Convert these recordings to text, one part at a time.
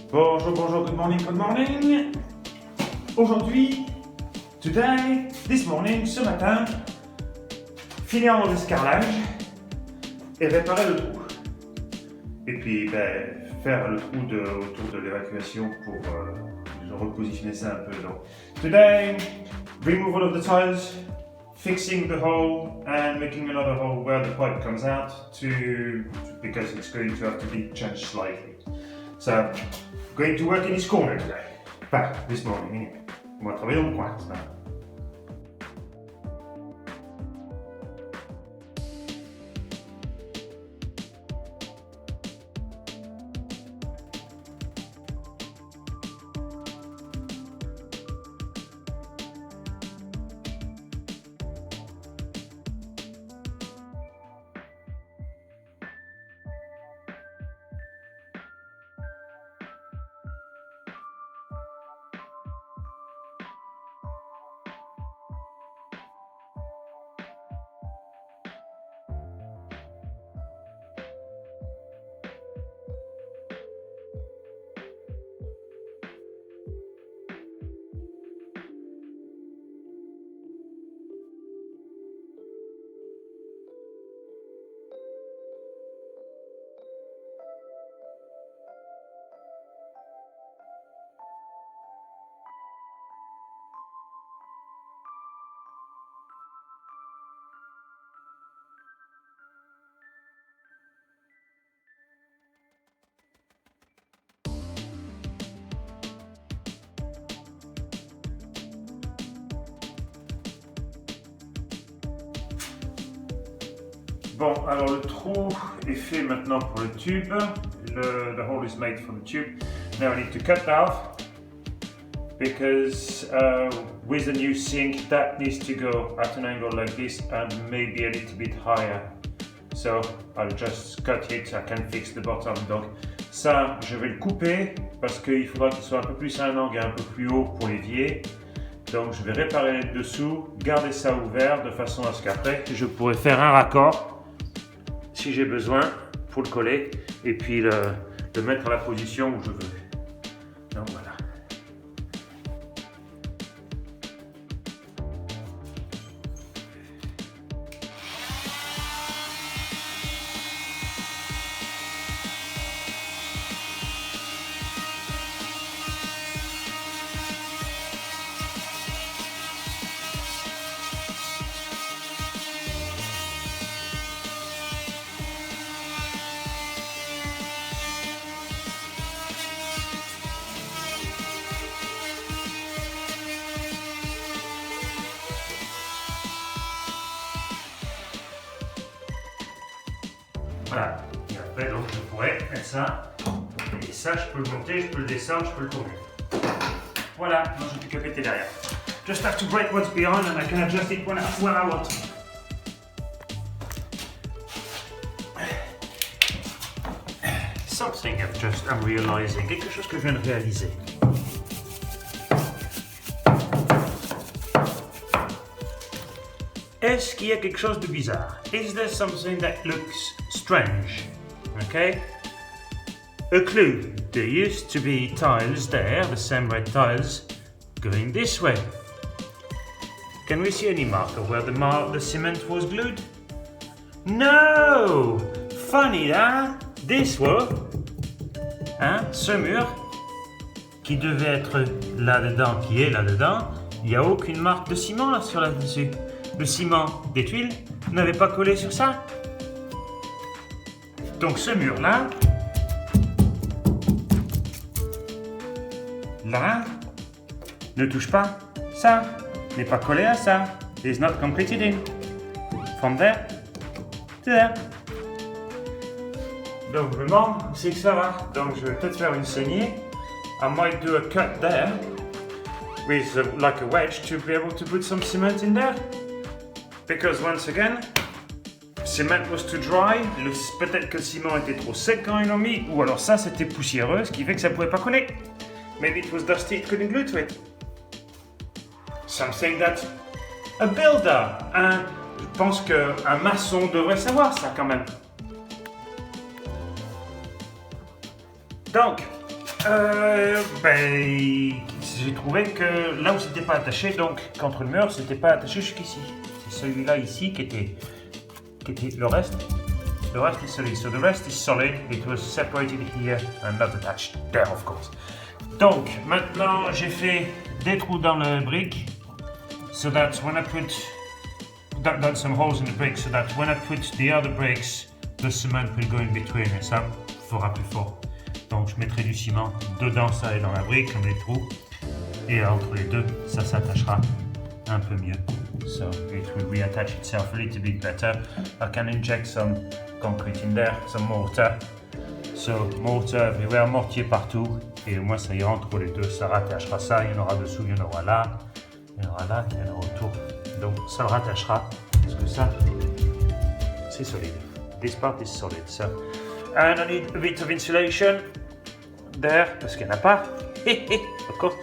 Bonjour, bonjour, good morning, good morning. Aujourd'hui, today, this morning, ce matin, finir l'escarrelage et réparer le trou. Et puis, faire le trou autour de l'évacuation pour repositionner ça un peu. Donc, today, removal of the tiles, fixing the hole and making another hole where the pipe comes out because it's going to have to be changed slightly. So, going to work in this corner today. Enfin, this morning anyway. On va travailler dans le coin, ça. Bon, alors le trou est fait maintenant pour le tube. The hole is made for the tube. Now I need to cut that off because with the new sink that needs to go at an angle like this and maybe a little bit higher. So I'll just cut it, I can fix the bottom. Donc ça, je vais le couper parce qu'il faudra qu'il soit un peu plus à un angle et un peu plus haut pour l'évier. Donc je vais réparer le dessous, garder ça ouvert de façon à ce qu'après je pourrai faire un raccord si j'ai besoin pour le coller et puis le mettre à la position où je veux. Donc voilà. Voilà, et après donc je pourrais mettre ça, et ça je peux le monter, je peux le descendre, je peux le tourner. Voilà, non je n'ai plus qu'à péter derrière. Just have to break what's behind and I can adjust it when I want. Something I'm realizing, quelque chose que je viens de réaliser. Est-ce qu'il y a quelque chose de bizarre? Is there something that looks strange? Okay? A clue. There used to be tiles there, the same red tiles, going this way. Can we see any marker where the cement was glued? No! Funny, hein? This one, hein? Ce mur, qui devait être là-dedans, qui est là-dedans, il n'y a aucune marque de ciment là sur là-dessus. Le ciment des tuiles n'avait pas collé sur ça. Donc ce mur-là, là, ne touche pas ça, n'est pas collé à ça. Is not completed in. From there to there. Donc je me demande où c'est que ça va. Donc je vais peut-être faire une saignée. I might do a cut there with like a wedge to be able to put some cement in there. Because once again, cement was too dry, peut-être que le ciment était trop sec quand ils l'ont mis, ou alors ça c'était poussiéreux, ce qui fait que ça ne pouvait pas coller. Maybe it was dusty, it couldn't glue to it. Something that a builder, je pense qu'un maçon devrait savoir ça quand même. Donc, J'ai trouvé que là où c'était pas attaché, donc contre le mur, c'était pas attaché jusqu'ici. C'est celui-là ici qui était le reste is solid. So the rest is solid. It was separated here and not attached there, of course. Donc maintenant j'ai fait des trous dans le brick, so that when I put done some holes in the brick, so that when I put the other bricks, the cement will go in between, et ça fera plus fort. Donc je mettrai du ciment dedans ça et dans la brique comme les trous, et entre les deux ça s'attachera un peu mieux. So it will reattach itself a little bit better. I can inject some concrete in there, some mortar. So mortar everywhere, mortier partout, et au moins ça ira entre les deux, ça rattachera ça, il y en aura dessous, il y en aura là, il y en aura là, il y en aura autour. Donc ça le rattachera, parce que ça c'est solide. This part is solid. So, and I need a bit of insulation there, parce qu'il n'y en a pas. Of course.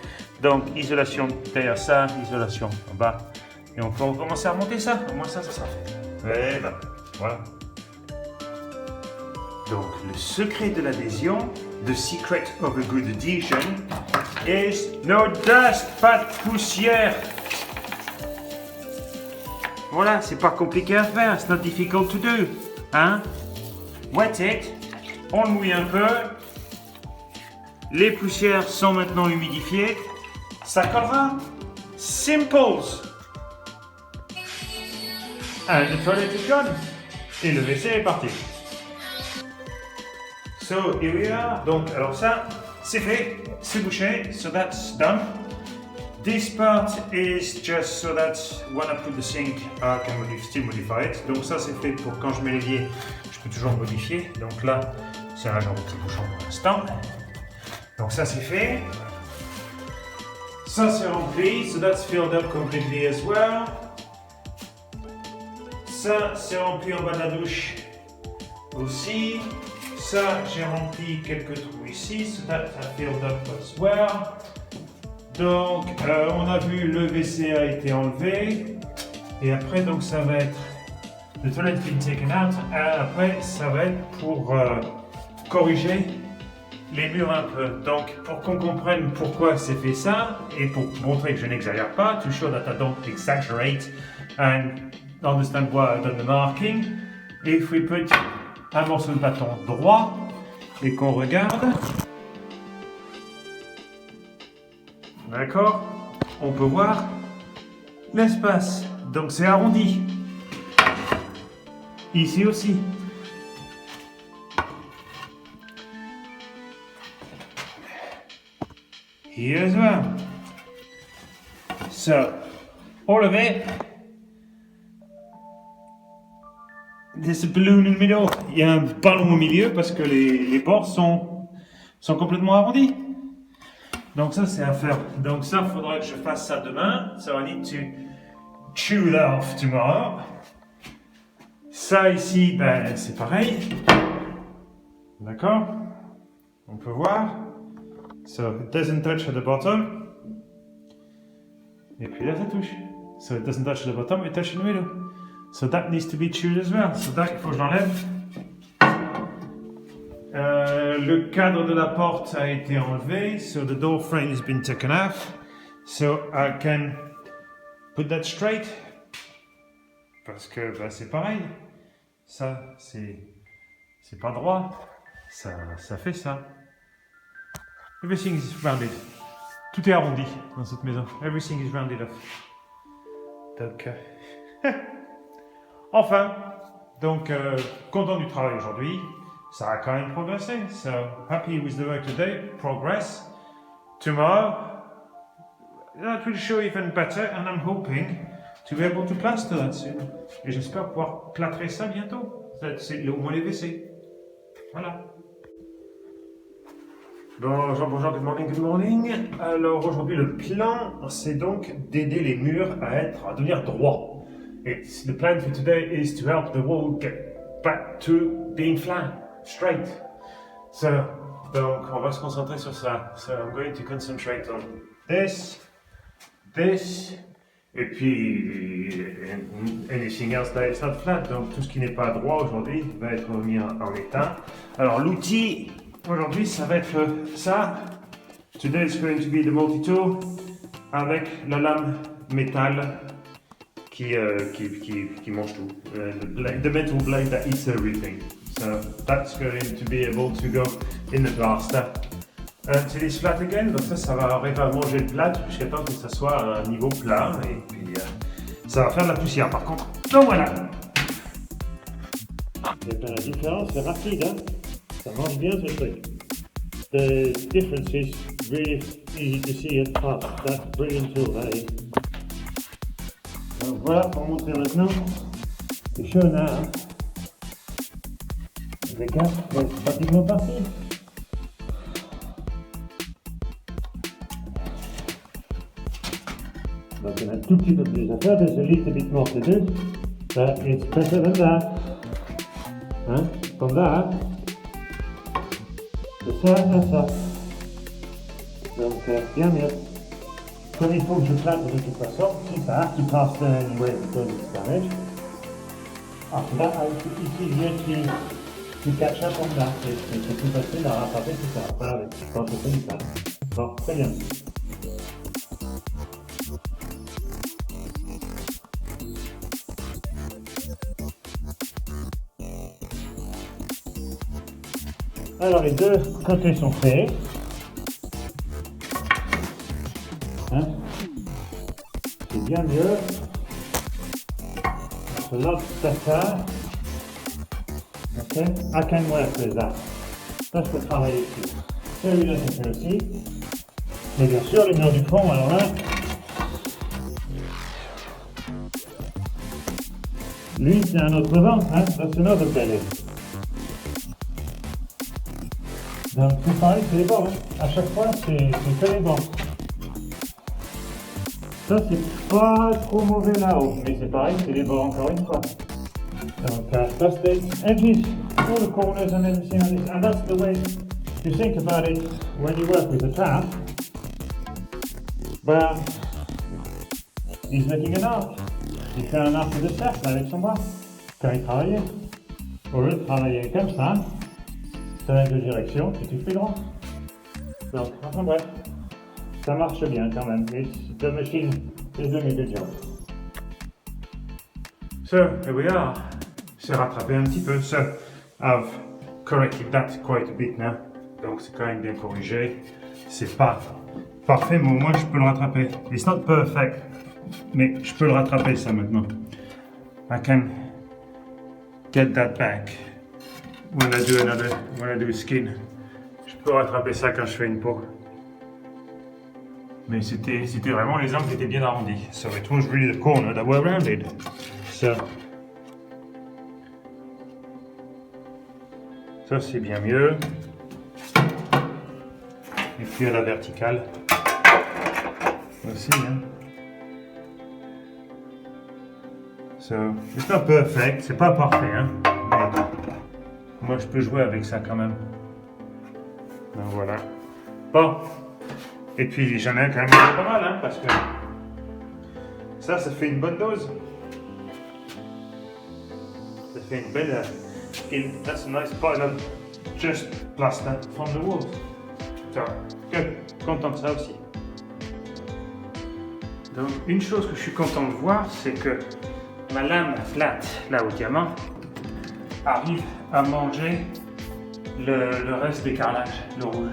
Donc isolation derrière ça, isolation en bas. Et on peut recommencer à remonter ça. Au moins ça sera fait. Et ben, voilà. Donc le secret de l'adhésion, the secret of a good adhesion, is no dust, pas de poussière. Voilà, c'est pas compliqué à faire. It's not difficult to do. Hein? Wet it. On le mouille un peu. Les poussières sont maintenant humidifiées. Ça collera. Simples. And the toilet is gone. Et le WC est parti. So here we are. Donc alors ça, c'est fait, c'est bouché. So that's done. This part is just so that when I put the sink, I can still modify it. Donc ça c'est fait pour quand je mets l'évier, je peux toujours modifier. Donc là, c'est un genre de petit bouchon pour l'instant. Donc ça c'est fait. Ça c'est rempli, so that's filled up completely as well. Ça c'est rempli en bas de la douche aussi. Ça j'ai rempli quelques trous ici, so that I filled up as well. Donc on a vu le WC a été enlevé et après donc ça va être the toilet been taken out. Après ça va être pour corriger les murs un peu. Donc pour qu'on comprenne pourquoi c'est fait ça et pour montrer que je n'exagère pas, to show that I don't exaggerate and understand why I've done the marking, if we put un morceau de bâton droit et qu'on regarde, d'accord, on peut voir l'espace. Donc c'est arrondi. Ici aussi. Here as well. So, all of it. There's a balloon in the middle. Il y a un ballon au milieu parce que les bords sont complètement arrondis. Donc ça c'est à faire. Donc ça, il faudra que je fasse ça demain. So I need to chew that off tomorrow. Ça ici, ben c'est pareil. D'accord? On peut voir. So it doesn't touch at the bottom. Et puis là ça touche. So it doesn't touch at the bottom, it touches in the middle. So that needs to be chewed as well. So that, il faut que je l'enlève. Le cadre de la porte a été enlevé. So the door frame has been taken off. So I can put that straight. Parce que ben, c'est pareil. Ça, c'est pas droit. Ça fait ça. Everything is rounded. Tout est arrondi dans cette maison. Everything is rounded off. Donc, enfin, donc content du travail aujourd'hui. Ça a quand même progressé. So happy with the work today. Progress. Tomorrow, that will show even better, and I'm hoping to be able to plaster that soon. Et j'espère pouvoir plâtrer ça bientôt. C'est au moins les WC. Voilà. Bonjour, good morning. Alors aujourd'hui le plan, c'est donc d'aider les murs à devenir droits. The plan for today is to help the wall get back to being flat, straight. So, donc on va se concentrer sur ça. So I'm going to concentrate on this, et puis anything else that is not flat. Donc tout ce qui n'est pas droit aujourd'hui va être remis en état. Alors l'outil aujourd'hui, ça va être ça. Today it's going to be the multi-tool avec la lame métal qui mange tout. The metal blade that eats everything. So that's going to be able to go in the blaster. Until it's flat again, donc ça va arriver à manger le plat jusqu'à temps que ça soit à un niveau plat et puis ça va faire de la poussière par contre. Donc voilà. Et bien, la différence, c'est rapide, hein? Ça marche bien ce truc. The difference is really easy to see and fast. That's brilliant tool, that is. Donc voilà pour montrer maintenant. C'est chaud là, hein? Les gars, c'est pratiquement parti. Donc il y a un tout petit peu plus à faire. There's a little bit more to do, but it's better than that. Hein? Comme that. De ça à ça. Donc bien mieux. Comme il faut que je plante de toute façon, c'est ça, to pass anyway because it's damaged. After that, it's easier to catch up on that. C'est plus facile à rattraper tout ça. Voilà, avec quand on fait du plat. Bon, très bien. Alors les deux côtés sont faits. Hein? C'est bien mieux. So lock that. Okay, I can work with that. Ça, je peux travailler dessus. Celui-là, c'est fait aussi. Mais bien sûr, les murs du fond, alors là. Lui, c'est un autre ventre, hein? That's another belly. Donc c'est pareil, c'est les bords, hein. À chaque fois c'est que les bords. Ça c'est pas trop mauvais là-haut, mais c'est pareil, c'est les bords encore une fois. Donc that's the edges, all the corners and everything on this, and that's the way you think about it when you work with a tap. Ben, he's making an arc. Il fait un arc de cercle avec son bras. Quand il travaillait. Au lieu de travailler comme ça, ça a deux directions, et tu fais droit. Donc, enfin bref, ça marche bien quand même. The machine is doing a good job. So, here we are. C'est rattrapé un petit peu. So, I've corrected that quite a bit now. Donc, c'est quand même bien corrigé. C'est pas parfait, mais au moins je peux le rattraper. It's not perfect, mais je peux le rattraper ça maintenant. I can get that back. When I do skin, je peux rattraper ça quand je fais une peau. Mais c'était vraiment les angles qui étaient bien arrondis. So it was really the corner that were rounded. So, ça c'est bien mieux. Et puis à la verticale aussi. Hein. So, it's not perfect, c'est pas parfait. Hein. Mais moi je peux jouer avec ça quand même. Donc voilà. Bon. Et puis j'en ai quand même pas mal, hein, parce que ça fait une bonne dose. Ça fait une belle skin. That's a nice pile of just plaster from the walls. So, good. Content de ça aussi. Donc une chose que je suis content de voir, c'est que ma lame flat, là au diamant, arrive à manger le reste des carrelages, le rouge.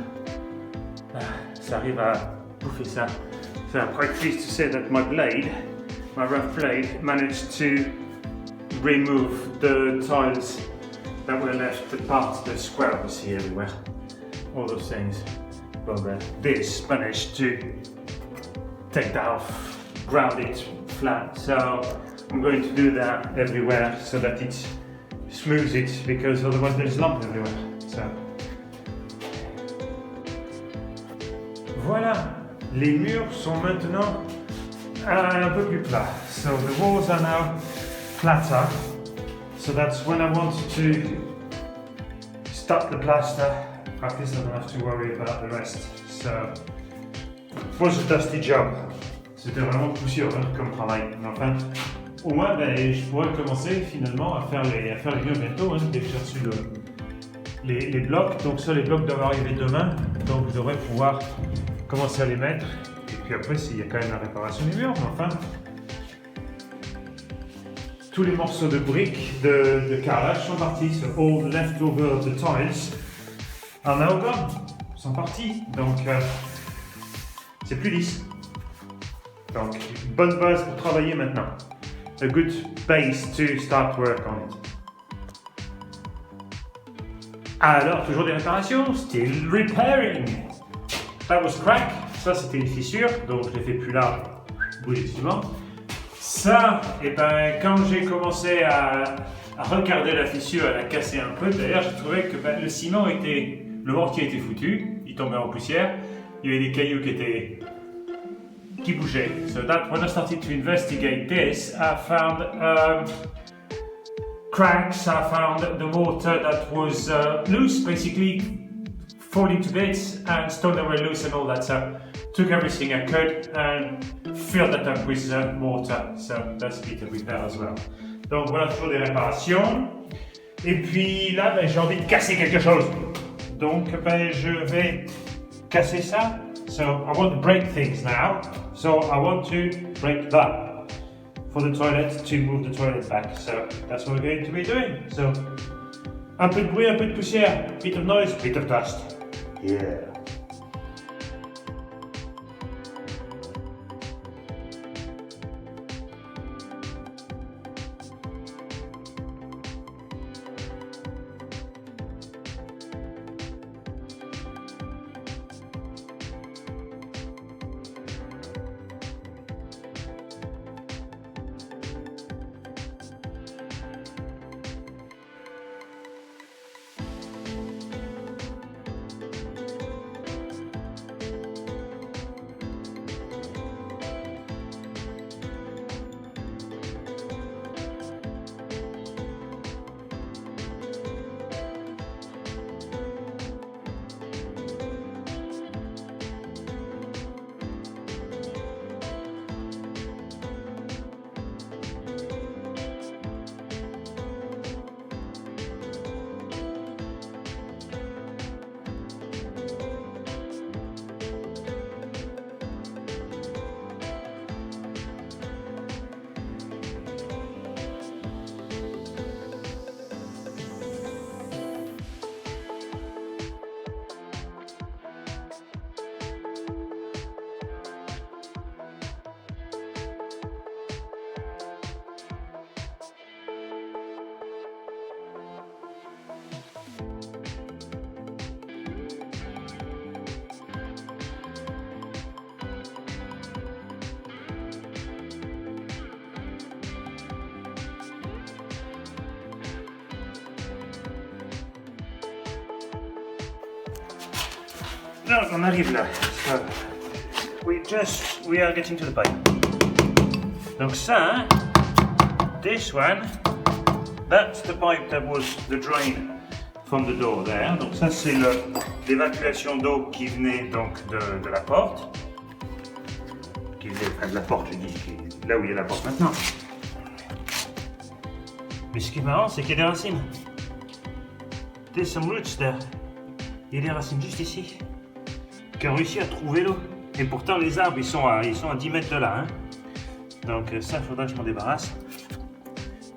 Ça arrive à bouffer ça. So I'm quite pleased to say that my blade, my rough blade, managed to remove the tiles that were left, the parts, the square you see everywhere, all those things. Well, this managed to take that off, ground it flat. So I'm going to do that everywhere so that it smooths it, because otherwise there's lump everywhere. So. Voilà, les murs sont maintenant un peu plus plats. So the walls are now flatter. So that's when I want to stop the plaster. At least I don't have to worry about the rest. So it was a dusty job. C'était vraiment poussiéreux comme travail. Mais enfin, au moins, je pourrais commencer finalement à faire les murs bientôt, hein, dès que j'ai reçu les blocs. Donc ça, les blocs doivent arriver demain. Donc je devrais pouvoir commencer à les mettre. Et puis après, il y a quand même la réparation du mur, mais enfin, tous les morceaux de briques de carrelage sont partis. So all the leftover of the tiles are now gone, sont partis. Donc, c'est plus lisse. Donc, bonne base pour travailler maintenant. A good base to start work on it. Alors, toujours des réparations, still repairing. That was crack, ça c'était une fissure, donc je l'ai fait plus large, effectivement. Ça, et ben, quand j'ai commencé à regarder la fissure, à la casser un peu, d'ailleurs, j'ai trouvé que le ciment était, le mortier était foutu, il tombait en poussière, il y avait des cailloux qui bougeaient. So that when I started to investigate this, I found cracks, I found the mortar that was loose, basically falling to bits, and stone that were loose and all that. So took everything I could and filled that up with mortar. So that's a bit of repair as well. Donc voilà, toujours des réparations. Et puis là, ben, j'ai envie de casser quelque chose. Donc ben, je vais casser ça. So I want to break things now. So I want to break that for the toilet to move the toilet back. So that's what we're going to be doing. So un peu de bruit, un peu de poussière, bit of noise, bit of dust. Yeah. Now on arrive là. So we are getting to the pipe. Donc ça, this one, that's the pipe that was the drain from the door there. Donc ça c'est l'évacuation d'eau qui venait donc de la porte. Qui venait enfin, de la porte, je dis, là où il y a la porte maintenant. Mais ce qui est marrant, c'est qu'il y a des racines. There's some roots there. Il y a des racines juste ici qui ont réussi à trouver l'eau. Et pourtant les arbres ils sont à 10 mètres de là. Hein. Donc ça il faudra que je m'en débarrasse.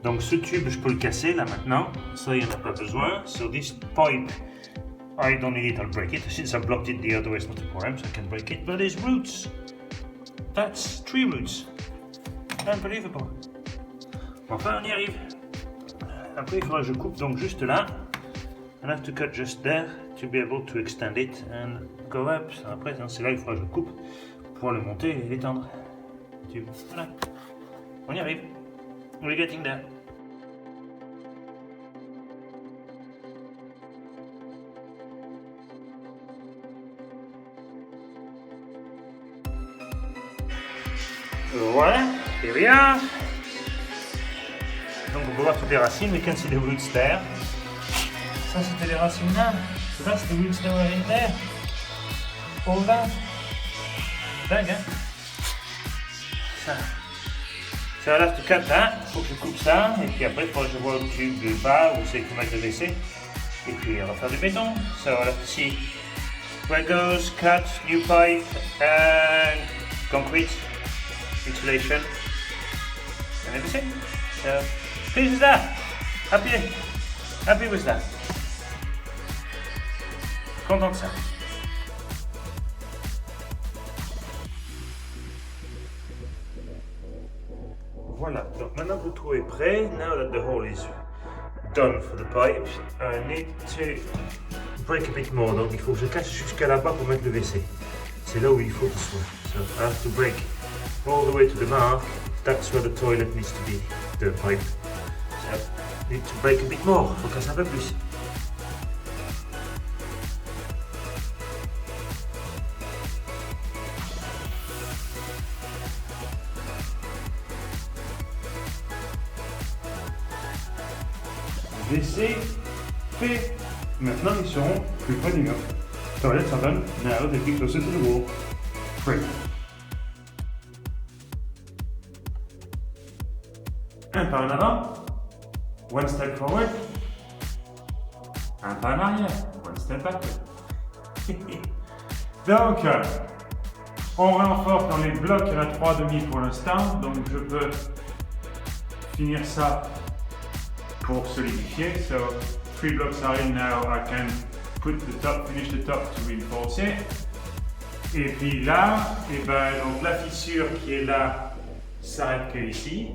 Donc ce tube je peux le casser là maintenant. Ça il n'y en a pas besoin. So this pipe, I don't need it, I'll break it. Since I blocked it the other way it's not a problem, so I can break it. But there's roots. That's tree roots. Unbelievable. Enfin on y arrive. Après il faudra que je coupe donc juste là. I have to cut just there to be able to extend it and go up. Après, c'est là qu'il faudra que je coupe pour pouvoir le monter et l'étendre. Voilà. On y arrive. We're getting there. Voilà, here we are. Donc on peut voir toutes les racines, we can see the roots there. Ça c'était les racines là. So that's the roots that were in there. All that. Dingue hein. Ça. So I'll have to cut that. Faut que je coupe ça. Et puis après il faut que je vois le tube de bas où c'est qu'il faut mettre le WC. Et puis on va faire du béton. So I'll have to see Legos, cuts, new pipe, and concrete insulation, and everything. So, pleased with that. Happy with that. Content de ça. Voilà, donc maintenant que le trou est prêt, now that the hole is done for the pipe, I need to break a bit more. Donc il faut que je casse jusqu'à là-bas pour mettre le WC. C'est là où il faut que ce soit. So I have to break all the way to the mark. That's where the toilet needs to be, the pipe. So I need to break a bit more. Il faut casser un peu plus. WC fait. Maintenant ils seront plus près du mur. Toilets are done. Now they be closer to the wall. Free. Un pas en avant. One step forward. Un pas en arrière. One step backward. Donc, on renforce dans les blocs. Il y en a 3,5 pour l'instant. Donc je peux finir ça pour solidifier. So 3 blocks are in now. I can finish the top to reinforce it. Et puis là, et ben, donc la fissure qui est là s'arrête que ici.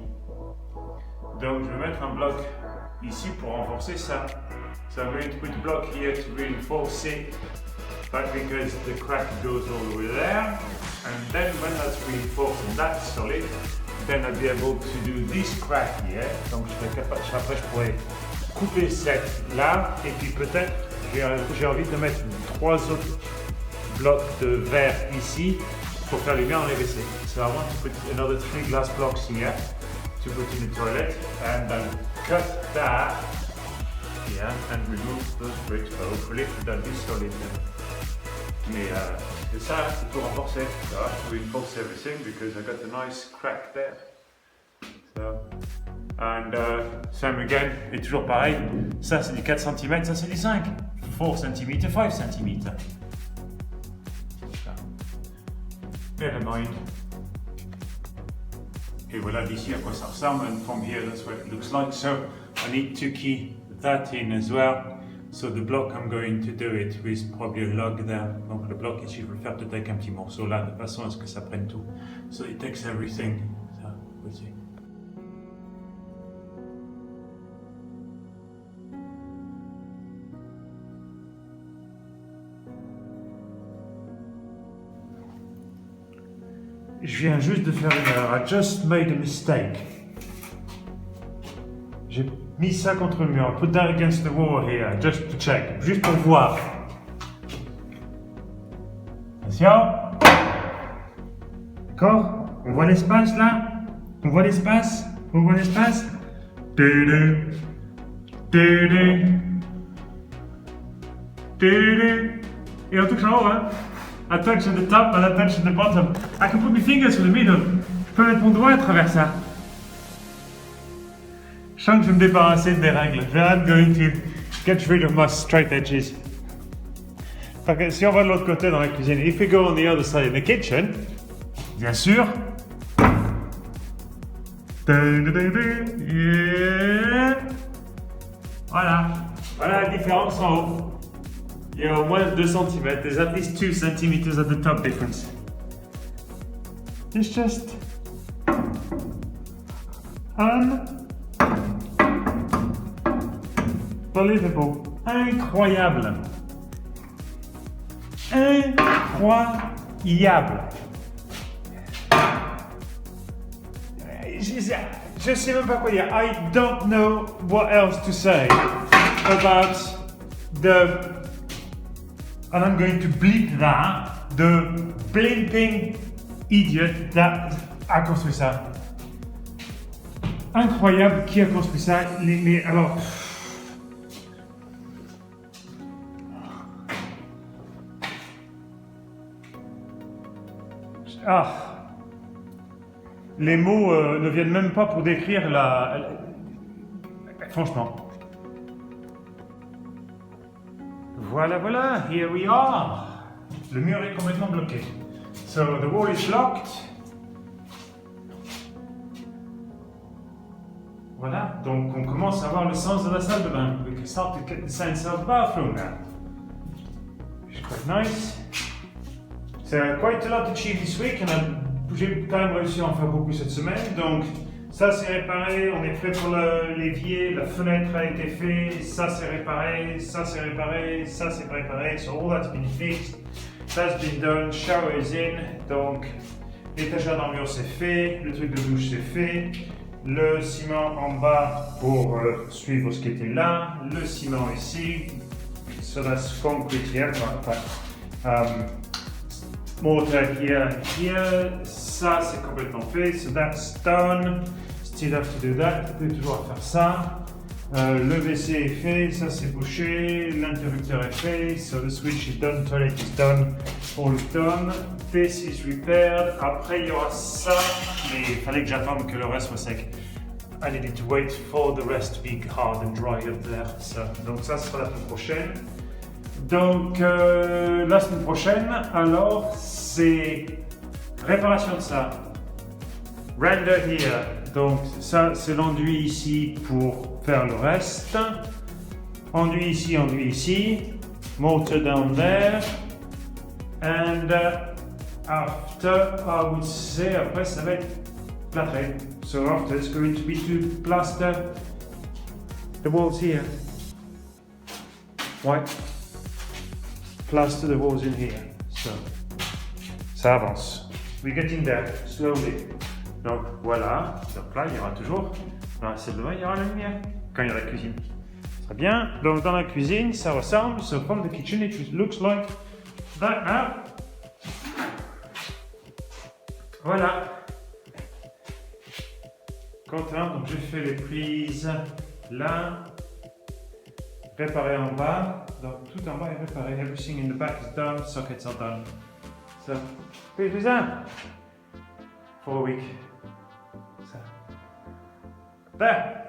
Donc je vais mettre un bloc ici pour renforcer ça. So I'm going to put a block here to reinforce it, but because the crack goes all the way there. And then when that's reinforced and that's solid, then I'll be able to do this crack here. Donc après je pourrais couper cette là et puis peut-être j'ai envie de mettre 3 autres blocs de verre ici pour faire les liens dans les WC. So I want to put another 3 glass blocks here to put in the toilet and then cut that here and remove those bricks. But hopefully that'll be solid then. Mais c'est ça, c'est tout renforcé. So I have to reinforce everything because I got a nice crack there. So, and same again, et toujours pareil, ça c'est du 4 cm, ça c'est du 5. 4 cm, 5 cm. Never mind. Et voilà d'ici à quoi ça ressemble, and from here that's what it looks like. So I need to key that in as well. So the block I'm going to do it with probably a log there. Donc le bloc ici je vais le faire peut-être avec un petit morceau là, de façon à ce que ça prenne tout. So it takes everything. So we'll see. Je viens juste de faire une erreur. I just made a mistake. J'ai mis ça contre le mur. Put that against the wall here, just to check. Juste pour voir. Attention. D'accord? On voit l'espace là? On voit l'espace? On voit l'espace? Et on touche en haut, hein? I touch at the top and I touch at the bottom. I can put my fingers in the middle. Je peux mettre mon doigt à travers ça. Je sens que je vais me débarrasser des règles. I'm going to get rid of my straight edges. Okay, si on va de l'autre côté dans la cuisine, if we go on the other side in the kitchen, bien sûr. Yeah. Voilà. Voilà la différence en haut. Il y a au moins 2 cm. There's at least 2 cm at the top difference. It's just unbelievable. Incroyable. Incroyable. Je sais même pas quoi dire. I don't know what else to say about the, and I'm going to bleep that, the blimping idiot that a construit ça. Incroyable, qui a construit ça? Alors. Ah. Les mots ne viennent même pas pour décrire franchement. Voilà, voilà, here we are. Le mur est complètement bloqué. So the wall is locked. Voilà, donc on commence à avoir le sens de la salle de bain. We can start to get the sense of bathroom now. Which is quite nice. C'est quite a lot achieved this week. J'ai quand même réussi à en faire beaucoup cette semaine. Donc ça c'est réparé, on est prêt pour l'évier, la fenêtre a été faite, ça c'est réparé, ça c'est réparé, ça c'est réparé. So all that's been fixed. That's been done, shower is in. Donc l'étagère d'armure c'est fait, le truc de douche c'est fait. Le ciment en bas pour suivre ce qui était là, le ciment ici, so that's concrete here, mortar here, ça c'est complètement fait, so that's done, still have to do that, tu peux toujours faire ça, le WC est fait, ça c'est bouché, l'interrupteur est fait, so the switch is done, toilet is done, all is done, this is repaired, après il y aura ça, mais il fallait que j'attende que le reste soit sec. I needed to wait for the rest to be hard and dry up there. So, donc ça sera la semaine prochaine. Donc la semaine prochaine, alors c'est réparation de ça. Render here. Donc ça c'est l'enduit ici pour faire le reste. Enduit ici. Mortar down there. And after, I would say, après ça va être plâtré. So after it's going to be to plaster the walls here. White. Plaster the walls in here. So, ça avance. We're getting there, slowly. Donc voilà. Donc là, il y aura toujours, dans la salle de bain, il y aura la lumière. Quand il y aura la cuisine. Très bien. Donc dans la cuisine, ça ressemble. So from the kitchen, it looks like that now. Voilà. Content, donc j'ai fait les prises là, réparé en bas, donc tout en bas est réparé, everything in the back is done, sockets are done. So, here's that for a week. So, there.